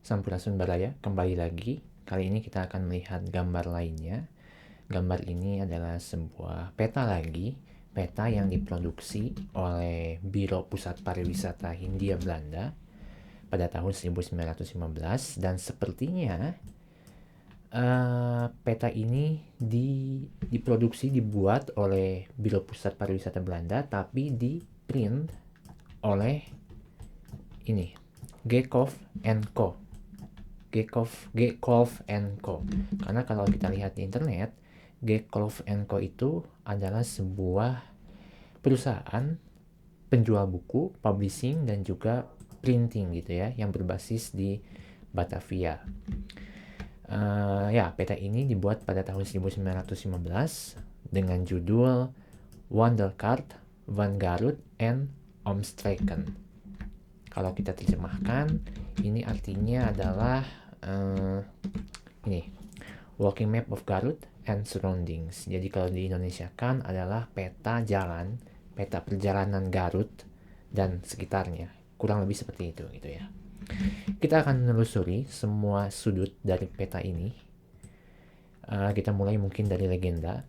Sampurasun kembali lagi. Kali ini kita akan melihat gambar lainnya. Gambar ini adalah sebuah peta lagi, peta yang diproduksi oleh Biro Pusat Pariwisata Hindia Belanda pada tahun 1915 dan sepertinya peta ini dibuat oleh Biro Pusat Pariwisata Belanda tapi di print oleh ini Gekhof Co. Gekhof Co. Karena kalau kita lihat di internet, Gekhof Co itu adalah sebuah perusahaan penjual buku, publishing, dan juga printing gitu ya, yang berbasis di Batavia. Peta ini dibuat pada tahun 1915 dengan judul Wonderkaart van Garut en Omstreken. Kalau kita terjemahkan, ini artinya adalah ini Walking Map of Garut and Surroundings. Jadi kalau di Indonesia kan adalah peta jalan, peta perjalanan Garut dan sekitarnya. Kurang lebih seperti itu gitu ya. Kita akan menelusuri semua sudut dari peta ini. Kita mulai mungkin dari legenda.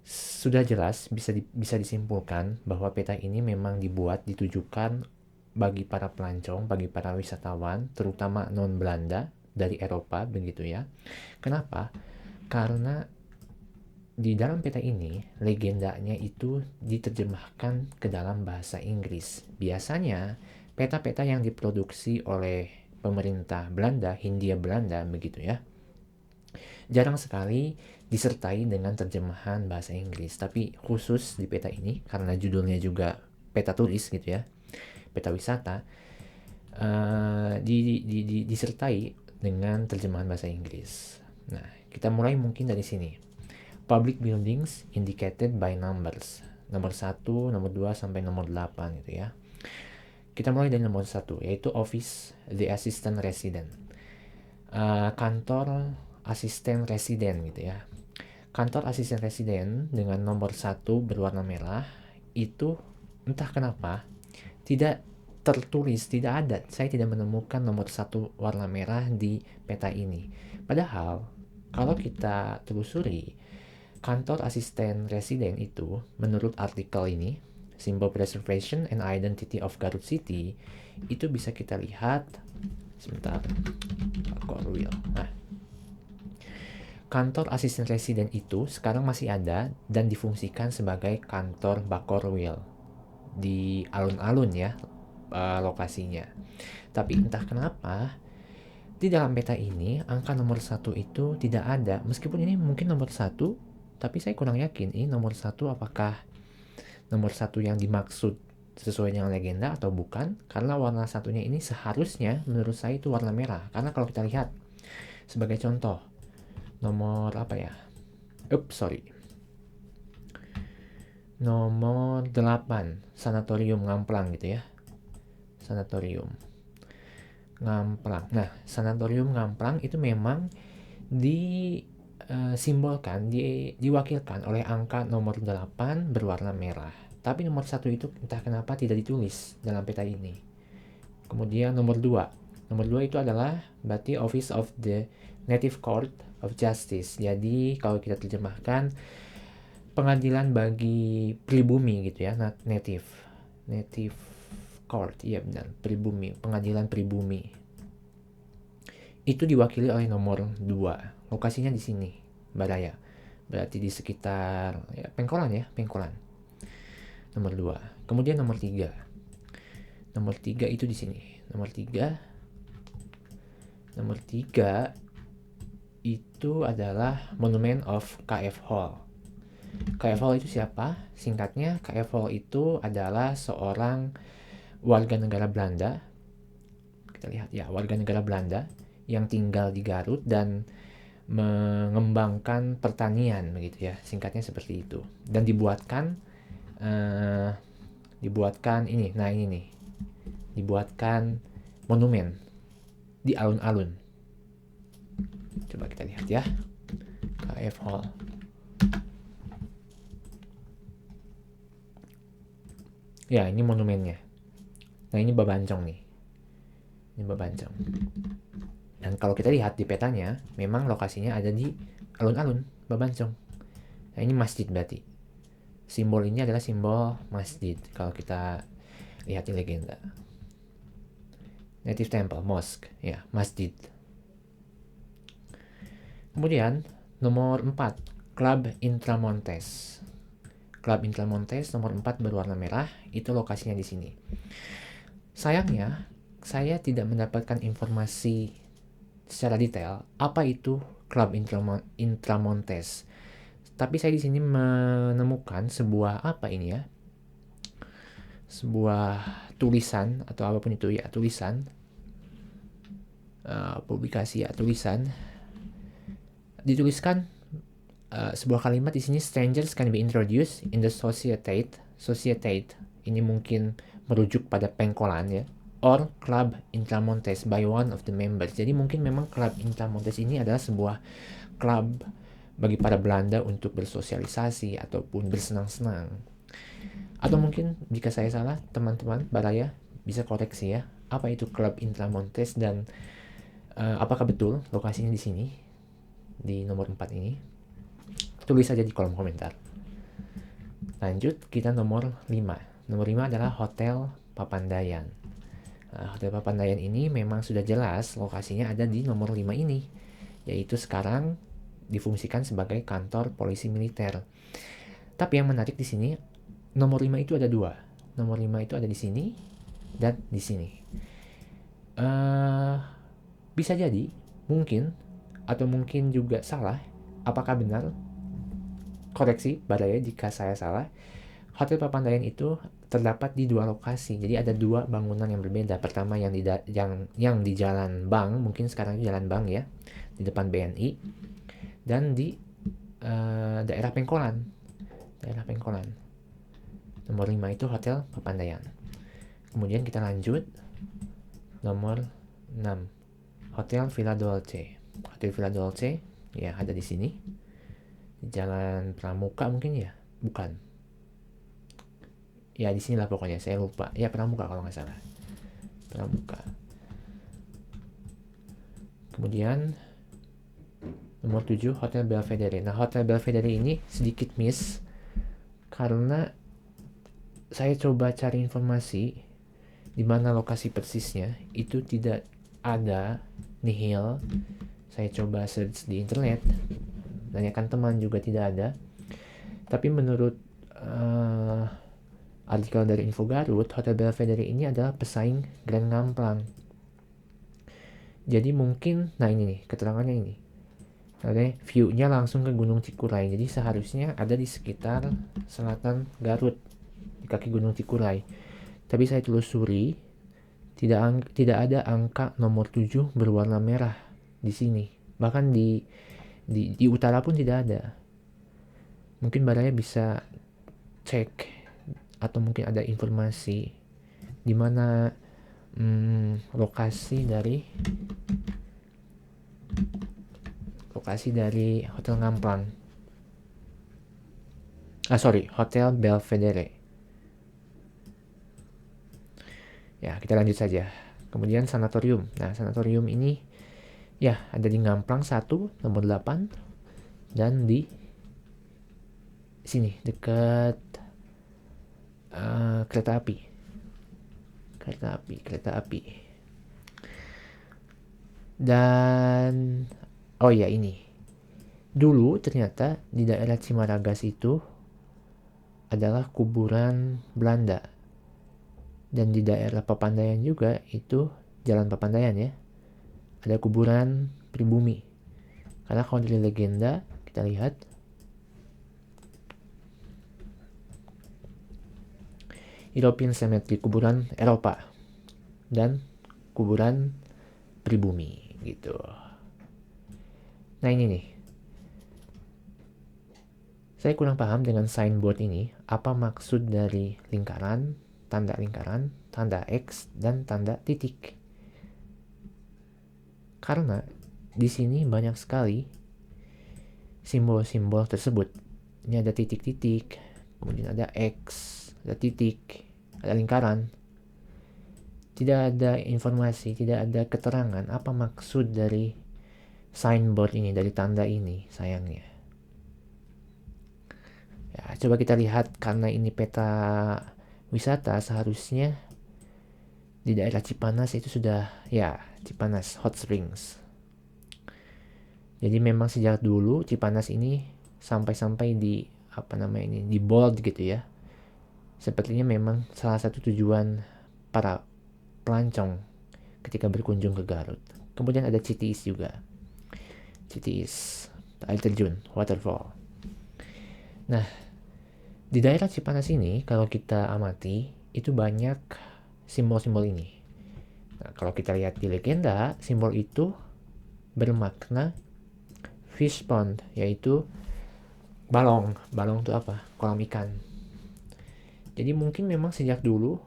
Sudah jelas bisa disimpulkan bahwa peta ini memang ditujukan bagi para pelancong, bagi para wisatawan, terutama non-Belanda dari Eropa begitu ya. Kenapa? Karena di dalam peta ini legendanya itu diterjemahkan ke dalam bahasa Inggris. Biasanya peta-peta yang diproduksi oleh pemerintah Belanda, Hindia Belanda begitu ya, jarang sekali disertai dengan terjemahan bahasa Inggris. Tapi khusus di peta ini karena judulnya juga peta turis gitu ya, peta wisata, disertai dengan terjemahan bahasa Inggris. Nah, kita mulai mungkin dari sini. Public buildings indicated by numbers. Nomor 1, nomor 2, sampai nomor 8 gitu ya. Kita mulai dari nomor 1, yaitu Office the Assistant Resident. Kantor asisten residen gitu ya. Kantor asisten residen dengan nomor 1 berwarna merah itu entah kenapa tidak tertulis, tidak ada. Saya tidak menemukan nomor 1 warna merah di peta ini. Padahal kalau kita telusuri, kantor asisten residen itu menurut artikel ini, Symbol Preservation and Identity of Garut City, itu bisa kita lihat sebentar. Nah, kantor asisten residen itu sekarang masih ada dan difungsikan sebagai kantor Bakorwil di alun-alun ya, lokasinya. Tapi entah kenapa di dalam peta ini angka nomor 1 itu tidak ada. Meskipun ini mungkin nomor 1, tapi saya kurang yakin ini nomor 1 apakah nomor 1 yang dimaksud sesuai dengan legenda atau bukan. Karena warna satunya ini seharusnya menurut saya itu warna merah. Karena kalau kita lihat sebagai contoh, nomor apa ya? Nomor 8, Sanatorium Ngamplang gitu ya. Sanatorium Ngamplang. Nah, Sanatorium Ngamplang itu memang disimbolkan, diwakilkan oleh angka nomor 8 berwarna merah. Tapi nomor 1 itu entah kenapa tidak ditulis dalam peta ini. Kemudian nomor 2. Nomor 2 itu adalah berarti Office of the Native Court of Justice. Jadi kalau kita terjemahkan pengadilan bagi pribumi gitu ya, native court, iya benar, pribumi, pengadilan pribumi. Itu diwakili oleh nomor 2. Lokasinya di sini, Baraya. Berarti di sekitar ya, Pengkolan. Nomor 2. Kemudian nomor 3. Nomor 3 itu di sini. Nomor 3 itu adalah Monument of KF Hall. KF Hall itu siapa? Singkatnya, KF Hall itu adalah seorang warga negara Belanda. Kita lihat ya, warga negara Belanda yang tinggal di Garut dan mengembangkan pertanian begitu ya. Singkatnya seperti itu. Dan dibuatkan ini. Nah, ini nih. Dibuatkan monumen di alun-alun. Coba kita lihat ya. KF Hall. Ya, ini monumennya. Nah, ini Babancong nih. Ini Babancong. Dan kalau kita lihat di petanya, memang lokasinya ada di alun-alun Babancong. Nah, ini masjid berarti. Simbol ini adalah simbol masjid kalau kita lihat di legenda. Native temple, mosque, ya, masjid. Kemudian nomor 4, Club Intramontes. Club Intramontes nomor 4 berwarna merah, itu lokasinya di sini. Sayangnya, saya tidak mendapatkan informasi secara detail apa itu Club Intramontes. Tapi saya di sini menemukan sebuah apa ini ya? Sebuah tulisan atau apapun itu ya, tulisan publikasi ya, tulisan dituliskan sebuah kalimat di sini, strangers can be introduced in the societate. Societate ini mungkin merujuk pada pengkolan ya, or Club Intramontes by one of the members. Jadi mungkin memang Club Intramontes ini adalah sebuah klub bagi para Belanda untuk bersosialisasi ataupun bersenang-senang. Atau mungkin jika saya salah, teman-teman Baraya bisa koreksi ya, apa itu Club Intramontes dan apakah betul lokasinya di sini di nomor 4 ini? Tulis saja di kolom komentar. Lanjut, kita nomor 5. Nomor 5 adalah Hotel Papandayan. Hotel Papandayan ini memang sudah jelas lokasinya ada di nomor 5 ini, yaitu sekarang difungsikan sebagai kantor polisi militer. Tapi yang menarik di sini, nomor 5 itu ada 2. Nomor 5 itu ada di sini dan di sini. Bisa jadi, mungkin, atau mungkin juga salah. Apakah benar? Koreksi Baraya jika saya salah. Hotel Papandayan itu terdapat di 2 lokasi. Jadi ada 2 bangunan yang berbeda. Pertama yang di Jalan Bank, mungkin sekarang itu Jalan Bank ya, di depan BNI, dan di daerah Pengkolan. Daerah Pengkolan. Nomor 5 itu Hotel Papandayan. Kemudian kita lanjut. Nomor 6. Hotel Villa Dolce. Hotel Villa Dolce ya ada di sini. Jalan Pramuka mungkin ya? Bukan. Ya di sinilah pokoknya, saya lupa. Ya Pramuka kalau nggak salah. Pramuka. Kemudian nomor 7 Hotel Belvedere. Nah, Hotel Belvedere ini sedikit miss karena saya coba cari informasi di mana lokasi persisnya, itu tidak ada, nihil. Saya coba search di internet, tanyakan teman juga tidak ada. Tapi menurut artikel dari Info Garut, Hotel Belvedere ini adalah pesaing Grand Ngamplang. Jadi mungkin, nah ini nih keterangannya ini. Oke, view-nya langsung ke Gunung Cikuray. Jadi seharusnya ada di sekitar selatan Garut, di kaki Gunung Cikuray. Tapi saya telusuri, tidak ada angka nomor 7 berwarna merah di sini. Bahkan di utara pun tidak ada. Mungkin Baraya bisa cek atau mungkin ada informasi di mana lokasi dari Hotel Ngamplang. Hotel Belvedere. Ya, kita lanjut saja. Kemudian sanatorium. Nah, sanatorium ini ya ada di Ngamplang 1, nomor 8, dan di sini dekat kereta api. Dan oh ya ini. Dulu ternyata di daerah Cimaragas itu adalah kuburan Belanda. Dan di daerah Papandayan juga itu Jalan Papandayan ya. Ada kuburan pribumi. Karena kalau dari legenda kita lihat European Cemetery, kuburan Eropa, dan kuburan pribumi gitu. Nah ini nih, saya kurang paham dengan signboard ini, apa maksud dari lingkaran, tanda X, dan tanda titik. Karena di sini banyak sekali simbol-simbol tersebut. Ini ada titik-titik, kemudian ada X, ada titik, ada lingkaran. tidak ada informasi, tidak ada keterangan apa maksud dari signboard ini, dari tanda ini, sayangnya. Ya, coba kita lihat, karena ini peta wisata, seharusnya di daerah Cipanas itu sudah, ya, Cipanas Hot Springs. Jadi memang sejak dulu Cipanas ini sampai-sampai di di bold gitu ya. Sepertinya memang salah satu tujuan para pelancong ketika berkunjung ke Garut. Kemudian ada Citiis juga. Citiis, air terjun, waterfall. Nah, di daerah Cipanas ini kalau kita amati itu banyak simbol-simbol ini. Nah, kalau kita lihat di legenda, simbol itu bermakna fish pond, yaitu balong. Balong itu apa? Kolam ikan. Jadi mungkin memang sejak dulu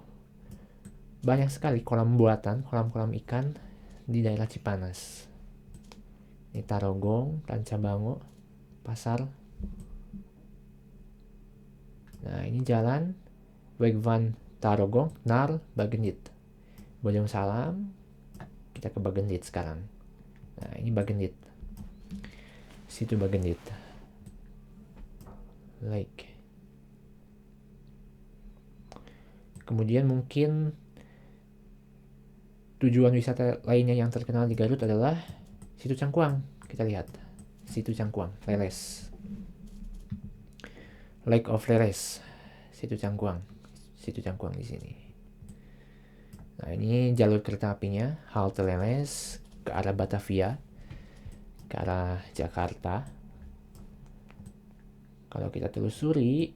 banyak sekali kolam buatan, kolam-kolam ikan di daerah Cipanas. Ini Tarogong, Rancabango, Pasar. Nah, ini jalan Wegvan Tarogong, Nar, Bagendit. Bojong Salam, kita ke Bagendit sekarang. Nah, ini Bagendit. Situ Bagendit. Lake. Kemudian mungkin tujuan wisata lainnya yang terkenal di Garut adalah Situ Cangkuang. Kita lihat. Situ Cangkuang, Leles. Lake of Leles. Situ Cangkuang. Situ Cangkuang di sini. Nah, ini jalur kereta apinya, halte Leles ke arah Batavia, ke arah Jakarta. Kalau kita telusuri,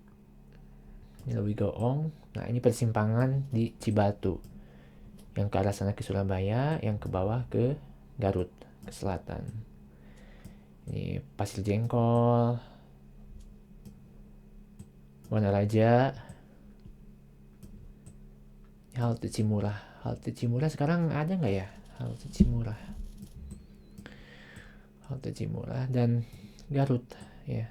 ini lebih goong. Nah, ini persimpangan di Cibatu. Yang ke arah sana ke Surabaya, yang ke bawah ke Garut, ke selatan. Ini Pasir Jengkol, Wanaraja, halte Cimurah. Halte Cimurah sekarang ada nggak ya? Halte Cimurah. Halte Cimurah dan Garut, ya.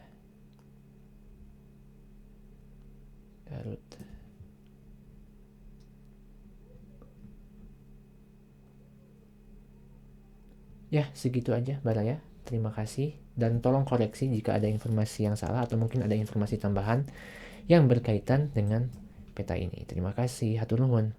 Garut. Ya, segitu aja Baraya. Terima kasih. Dan tolong koreksi jika ada informasi yang salah atau mungkin ada informasi tambahan yang berkaitan dengan peta ini. Terima kasih. Hatur nuhun.